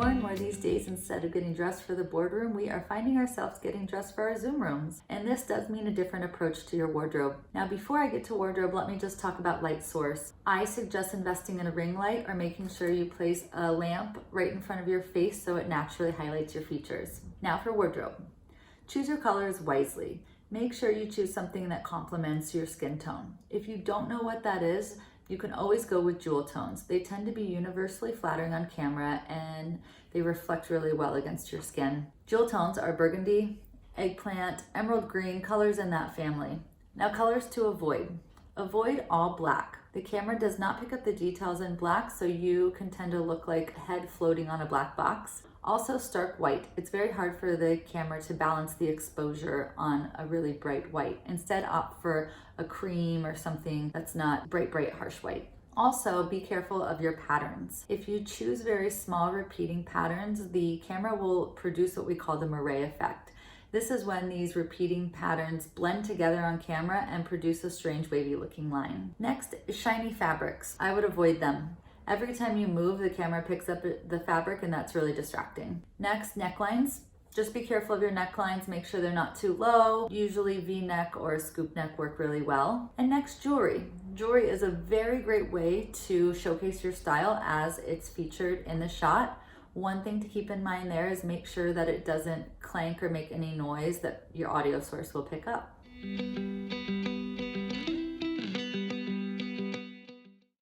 More and more these days, instead of getting dressed for the boardroom, we are finding ourselves getting dressed for our Zoom rooms. And this does mean a different approach to your wardrobe. Now, before I get to wardrobe, let me just talk about light source. I suggest investing in a ring light or making sure you place a lamp right in front of your face so it naturally highlights your features. Now for wardrobe. Choose your colors wisely. Make sure you choose something that complements your skin tone. If you don't know what that is, you can always go with jewel tones. They tend to be universally flattering on camera and they reflect really well against your skin. Jewel tones are burgundy, eggplant, emerald green, colors in that family. Now colors to avoid. Avoid all black. The camera does not pick up the details in black, so you can tend to look like a head floating on a black box. Also stark white. It's very hard for the camera to balance the exposure on a really bright white. Instead, opt for a cream or something that's not bright, harsh white. Also, be careful of your patterns. If you choose very small repeating patterns, the camera will produce what we call the moire effect. This is when these repeating patterns blend together on camera and produce a strange wavy looking line. Next, shiny fabrics. I would avoid them. Every time you move, the camera picks up the fabric and that's really distracting. Next, necklines. Just be careful of your necklines, make sure they're not too low. Usually V-neck or a scoop neck work really well. And next, jewelry. Jewelry is a very great way to showcase your style as it's featured in the shot. One thing to keep in mind there is make sure that it doesn't clank or make any noise that your audio source will pick up.